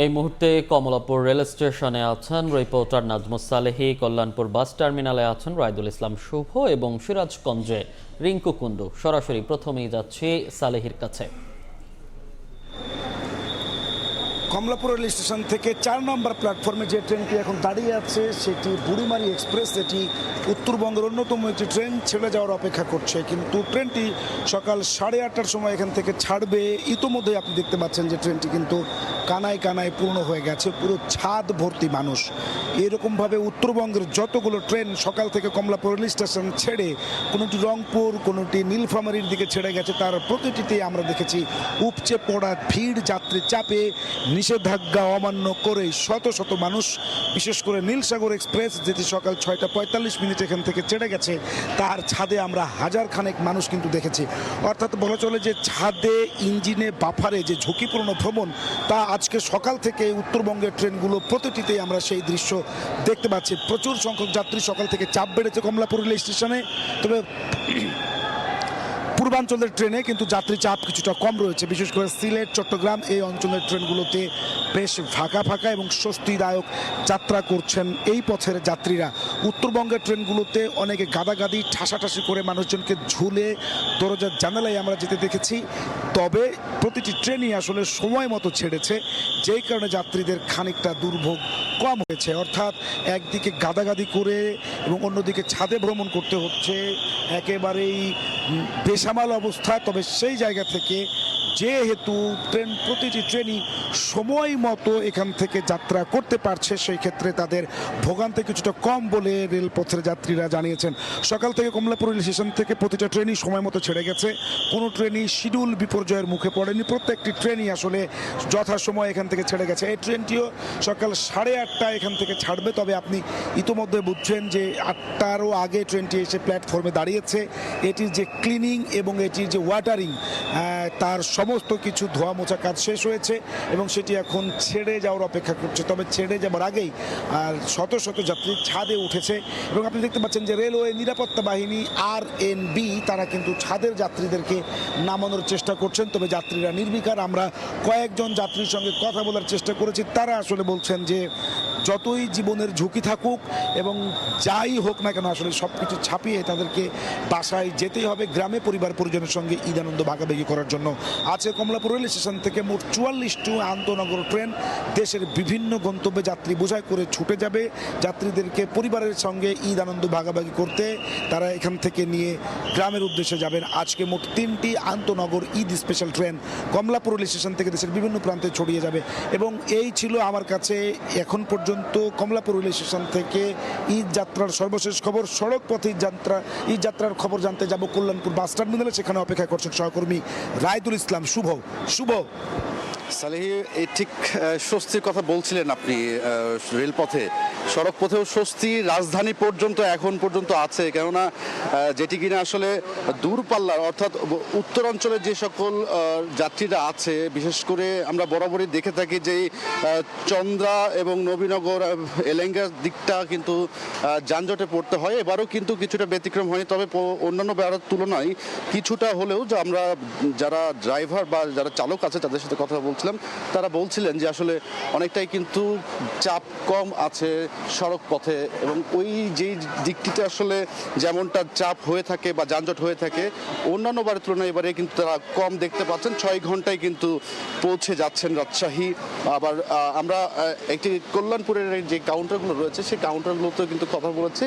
এই মুহূর্তে কমলাপুর রেল স্টেশনে আছেন রিপোর্টার নাজমুস সালেহী, কল্যাণপুর বাস টার্মিনালে আছেন রায়দুল ইসলাম শুভ এবং সিরাজগঞ্জে রিঙ্কু কুন্ডু। সরাসরি প্রথমেই যাচ্ছি সালেহীর কাছে। কমলাপুর রেল স্টেশন থেকে ৪ নম্বর প্ল্যাটফর্মে যে ট্রেনটি এখন দাঁড়িয়ে আছে সেটি বুড়িমারি এক্সপ্রেস। এটি উত্তরবঙ্গের অন্যতম একটি ট্রেন, ছেড়ে যাওয়ার অপেক্ষা করছে, কিন্তু ট্রেনটি সকাল 8:30টার সময় এখান থেকে ছাড়বে। ইতোমধ্যে আপনি দেখতে পাচ্ছেন যে ট্রেনটি কিন্তু কানায় কানায় পূর্ণ হয়ে গেছে, পুরো ছাদ ভর্তি মানুষ। এরকমভাবে উত্তরবঙ্গের যতগুলো ট্রেন সকাল থেকে কমলাপুর রেল স্টেশন ছেড়ে কোনোটি রংপুর, কোনোটি নীলফামারীর দিকে ছেড়ে গেছে, তার প্রতিটিতেই আমরা দেখেছি উপচে পড়া ভিড়, যাত্রী চাপে নিষেধাজ্ঞা অমান্য করে শত শত মানুষ। বিশেষ করে নীলসাগর এক্সপ্রেস যেটি সকাল 6:45 এখান থেকে ছেড়ে গেছে, তার ছাদে আমরা হাজার খানেক মানুষ কিন্তু দেখেছি। অর্থাৎ বলা চলে যে ছাদে ইঞ্জিনে বাফারে যে ঝুঁকিপূর্ণ ভ্রমণ, তা আজকে সকাল থেকে উত্তরবঙ্গের ট্রেনগুলো প্রতিটিতেই আমরা সেই দৃশ্য দেখতে পাচ্ছি। প্রচুর সংখ্যক যাত্রী সকাল থেকে চাপ বেড়েছে কমলাপুর রেল স্টেশনে। তবে পূর্বাঞ্চলের ট্রেনে কিন্তু যাত্রী চাপ কিছুটা কম রয়েছে। বিশেষ করে সিলেট, চট্টগ্রাম এই অঞ্চলের ট্রেনগুলোতে বেশ ফাঁকা ফাঁকা এবং স্বস্তিদায়ক যাত্রা করছেন এই পথের যাত্রীরা। উত্তরবঙ্গের ট্রেনগুলোতে অনেকে গাদাগাদি ঠাসাঠাসি করে মানুষজনকে ঝুলে দরজার জানালায় আমরা যেতে দেখেছি। তবে প্রতিটি ট্রেনই আসলে সময় মতো ছেড়েছে, যেই কারণে যাত্রীদের খানিকটা দুর্ভোগ কম হয়েছে। অর্থাৎ একদিকে গাদাগাদি করে এবং অন্যদিকে ছাদে ভ্রমণ করতে হচ্ছে, একেবারেই বেসামাল অবস্থা। তবে সেই জায়গা থেকে যেহেতু প্রতিটি ট্রেনই সময় মতো এখান থেকে যাত্রা করতে পারছে, সেই ক্ষেত্রে তাদের ভোগান্তি কিছুটা কম বলে রেলপথের যাত্রীরা জানিয়েছেন। সকাল থেকে কমলাপুর রেল স্টেশন থেকে প্রতিটা ট্রেনই সময় মতো ছেড়ে গেছে, কোনো ট্রেনই শিডিউল বিপর্যয়ের মুখে পড়েনি। প্রত্যেকটি ট্রেনই আসলে যথাসময় এখান থেকে ছেড়ে গেছে। এই ট্রেনটিও সকাল 8:30 এখান থেকে ছাড়বে। তবে আপনি ইতোমধ্যে বুঝছেন যে 8টারও আগে ট্রেনটি এসে প্ল্যাটফর্মে দাঁড়িয়েছে। এটির যে ক্লিনিং এবং এটির যে ওয়াটারিং, তার সমস্ত কিছু ধোয়া মোছা কাজ শেষ হয়েছে এবং সেটি এখন ছেড়ে যাওয়ার অপেক্ষা করছে। তবে ছেড়ে যাবার আগেই আর শত শত যাত্রী ছাদে উঠেছে এবং আপনি দেখতে পাচ্ছেন যে রেলওয়ে নিরাপত্তা বাহিনী RNB তারা কিন্তু ছাদের যাত্রীদেরকে নামানোর চেষ্টা করছেন। তবে যাত্রীরা নির্বিকার। আমরা কয়েকজন যাত্রীর সঙ্গে কথা বলার চেষ্টা করেছি, তারা আসলে বলছেন যে যতই জীবনের ঝুঁকি থাকুক এবং যাই হোক না কেন, আসলে সব কিছু ছাপিয়ে তাদেরকে বাসায় যেতেই হবে, গ্রামে পরিবার পরিজনের সঙ্গে ঈদ আনন্দ ভাগাভাগি করার জন্য। আছে কমলাপুর রেল স্টেশন থেকে মোট 44টি আন্তনগর ট্রেন দেশের বিভিন্ন গন্তব্যে যাত্রী বোঝাই করে ছুটে যাবে। যাত্রীদেরকে পরিবারের সঙ্গে ঈদ আনন্দ ভাগাভাগি করতে তারা এখান থেকে নিয়ে গ্রামের উদ্দেশ্যে যাবেন। আজকে মোট 3টি আন্তনগর Eid special train Kamalapur rail station থেকে দেশের বিভিন্ন প্রান্তে ছড়িয়ে যাবে। এবং এই ছিল আমার কাছে এখন পর্যন্ত কমলাপুর রেল স্টেশন থেকে ঈদ যাত্রার সর্বশেষ খবর। সড়ক পথে ঈদ যাত্রার খবর জানতে যাব কল্যাণপুর বাস টার্মিনালে, সেখানে অপেক্ষা করছেন সহকর্মী রায়দুল ইসলাম শুভ। সালেহী, এই ঠিক স্বস্তির কথা বলছিলেন আপনি। রেলপথে, সড়ক পথেও স্বস্তি রাজধানী পর্যন্ত এখন পর্যন্ত আছে, কেননা যেটি কিনা আসলে দূরপাল্লার অর্থাৎ উত্তরাঞ্চলের যে সকল যাত্রীরা আছে, বিশেষ করে আমরা বরাবরই দেখে থাকি যে চন্দ্রা এবং নবীনগর, এলেঙ্গার দিকটা কিন্তু যানজটে পড়তে হয়। এবারও কিন্তু কিছুটা ব্যতিক্রম হয়নি, তবে অন্যান্য বেড়ার তুলনায় কিছুটা হলেও যে আমরা যারা ড্রাইভার বা যারা চালক আছে তাদের সাথে কথা বলছিলাম, তারা বলছিলেন যে আসলে অনেকটাই কিন্তু চাপ কম আছে সড়ক পথে। এবং ওই যেই দিকটিতে আসলে যেমনটা চাপ হয়ে থাকে বা যানজট হয়ে থাকে, অন্যান্য বারের তুলনায় এবারে কিন্তু তারা কম দেখতে পাচ্ছেন। 6 ঘন্টায় কিন্তু পৌঁছে যাচ্ছেন রাজশাহী। আবার আমরা একটি কল্যাণপুরের যে কাউন্টারগুলো রয়েছে সেই কাউন্টারগুলোতেও কিন্তু কথা বলেছি,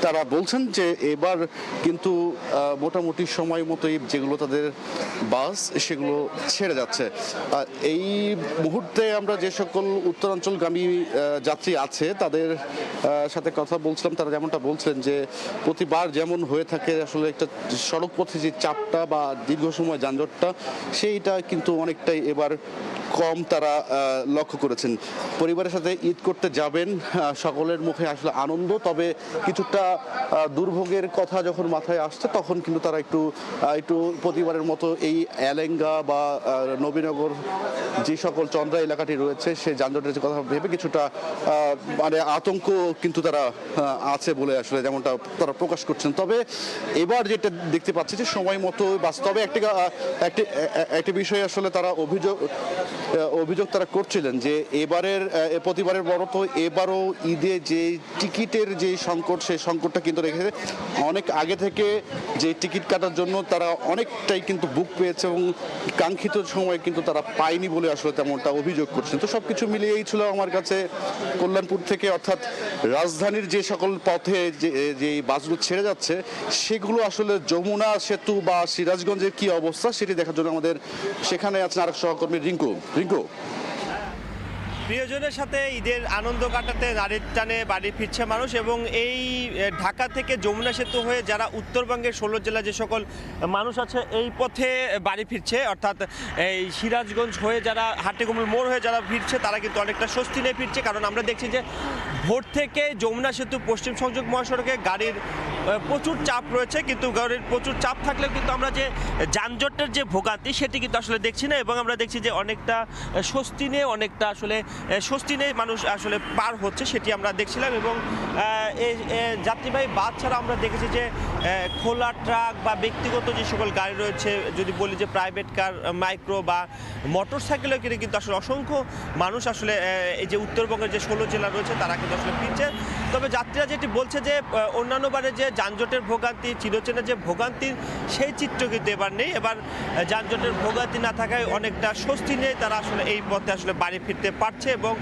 তারা বলছেন যে এবার কিন্তু মোটামুটি সময় মতোই যেগুলো তাদের বাস সেগুলো ছেড়ে যাচ্ছে। এই মুহূর্তে আমরা যে সকল উত্তরাঞ্চলগামী যাত্রী আছে তাদের সাথে কথা বলছিলাম, তারা যেমনটা বলছেন যে প্রতিবার যেমন হয়ে থাকে আসলে একটা সড়ক পথে যে চাপটা বা দীর্ঘ সময় যানজটটা, সেইটা কিন্তু অনেকটাই এবার কম তারা লক্ষ্য করেছেন। পরিবারের সাথে ঈদ করতে যাবেন, সকলের মুখে আসলে আনন্দ, তবে কিছুটা দুর্ভোগের কথা যখন মাথায় আসছে তখন কিন্তু তারা একটু প্রতিবারের মতো এই এলেঙ্গা বা নবীনগর যে সকল চন্দ্রা এলাকাটি রয়েছে সেই যানজটের কথা ভেবে কিছুটা মানে আতঙ্ক কিন্তু তারা আছে বলে আসলে যেমনটা তারা প্রকাশ করছেন। তবে এবার যেটা দেখতে পাচ্ছি যে সময় মতো বাস্তবে একটি বিষয় আসলে তারা অভিযোগ অভিযোগ তারা করছিলেন যে প্রতিবারের বড় তো এবারও ঈদে যে টিকিটের যে সংকট, সেই সংকটটা কিন্তু রেখেছে। অনেক আগে থেকে যে টিকিট কাটার জন্য তারা অনেকটাই কিন্তু বুক পেয়েছে এবং কাঙ্ক্ষিত সময় কিন্তু তারা পায়নি বলে আসলে তেমনটা অভিযোগ করছেন। তো সবকিছু মিলিয়েই ছিল আমার কাছে কল্যাণপুর থেকে, অর্থাৎ রাজধানীর যে সকল পথে যে বাসগুলো ছেড়ে যাচ্ছে সেগুলো আসলে যমুনা সেতু বা সিরাজগঞ্জের কি অবস্থা সেটি দেখার জন্য আমাদের সেখানে আছেন আরেক সহকর্মী রিঙ্কু। প্রিয়জনের সাথে ঈদের আনন্দ কাটাতে নারীর টানে বাড়ি ফিরছে মানুষ, এবং এই ঢাকা থেকে যমুনা সেতু হয়ে যারা উত্তরবঙ্গের 16 জেলা যে সকল মানুষ আছে এই পথে বাড়ি ফিরছে, অর্থাৎ এই সিরাজগঞ্জ হয়ে যারা হাট্টিকুমুল মোড় হয়ে যারা ফিরছে তারা কিন্তু অনেকটা স্বস্তি নিয়ে ফিরছে। কারণ আমরা দেখছি যে ভোর থেকে যমুনা সেতু পশ্চিম সংযোগ মহাসড়কে গাড়ির প্রচুর চাপ রয়েছে, কিন্তু গাড়ির প্রচুর চাপ থাকলেও কিন্তু আমরা যে যানজটের যে ভোগান্তি সেটি কিন্তু আসলে দেখছি না, এবং আমরা দেখছি যে অনেকটা স্বস্তি নিয়ে মানুষ আসলে পার হচ্ছে সেটি আমরা দেখছিলাম। এবং এই যাত্রীবাহী বাস ছাড়া আমরা দেখেছি যে খোলা ট্রাক বা ব্যক্তিগত যে সকল গাড়ি রয়েছে, যদি বলি যে প্রাইভেট কার, মাইক্রো বা মোটর সাইকেলেও কিন্তু আসলে অসংখ্য মানুষ আসলে এই যে উত্তরবঙ্গের যে 16 জেলা রয়েছে তারা কিন্তু আসলে ফিরছে। তবে যাত্রীরা যেটি বলছে যে অন্যান্যবারে যে যানজটের ভোগান্তি, চিরচেনা যে ভোগান্তির সেই চিত্র কিন্তু এবার নেই। এবার যানজটের ভোগান্তি না থাকায় অনেকটা স্বস্তি নিয়ে তারা আসলে এই পথে আসলে বাড়ি ফিরতে পারছে, এবং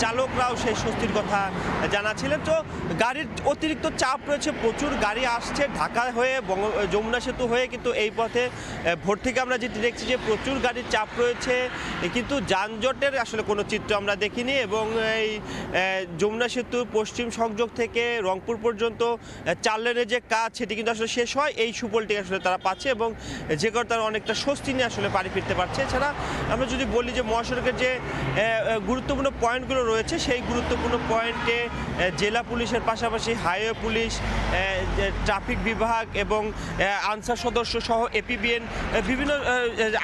চালকরাও সেই স্বস্তির কথা জানাচ্ছিলেন। তো গাড়ির অতিরিক্ত চাপ রয়েছে, প্রচুর গাড়ি আসছে ঢাকা হয়ে যমুনা সেতু হয়ে, কিন্তু এই পথে ভোর থেকে আমরা যেটি দেখছি যে প্রচুর গাড়ির চাপ রয়েছে, কিন্তু যানজটের আসলে কোনো চিত্র আমরা দেখিনি। এবং এই যমুনা সেতু পশ্চিম সংযোগ থেকে রংপুর পর্যন্ত 4 লেনের যে কাজ সেটি কিন্তু আসলে শেষ হয়, এই সুফলটি আসলে তারা পাচ্ছে, এবং যে কারণে তারা অনেকটা স্বস্তি নিয়ে আসলে বাড়ি ফিরতে পারছে। এছাড়া আমরা যদি বলি যে মহাসড়কের যে গুরুত্বপূর্ণ পয়েন্টগুলো রয়েছে সেই গুরুত্বপূর্ণ পয়েন্টে জেলা পুলিশের পাশাপাশি হাইওয়ে পুলিশ, ট্রাফিক বিভাগ এবং আনসার সদস্য সহ এপিবিএন বিভিন্ন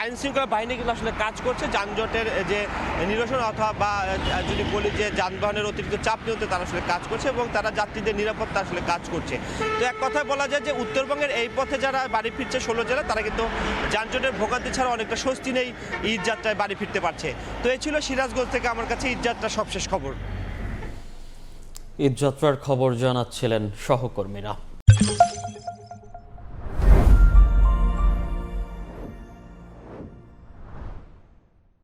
আইন শৃঙ্খলা বাহিনী কিন্তু আসলে কাজ করছে যানজটের যে নিরসন অথবা বা যদি বলি যে যানবাহনের অতিরিক্ত চাপ নিয়ন্ত্রণে তারা আসলে কাজ করছে, এবং তারা যাত্রীদের নিরাপত্তা আসলে কাজ করছে। তো এক কথায় বলা যায় যে উত্তরবঙ্গের এই পথে যারা বাড়ি ফিরছে 16 জেলা তারা কিন্তু যানজটের ভোগান্তি ছাড়া অনেকটা স্বস্তি নেই ঈদ যাত্রায় বাড়ি ফিরতে পারছে। তো এই ছিল সিরাজগঞ্জ থেকে আমার কাছে ঈদ যাত্রার সবশেষ খবর। ঈদ যাত্রার খবর জানাচ্ছিলেন সহকর্মীরা।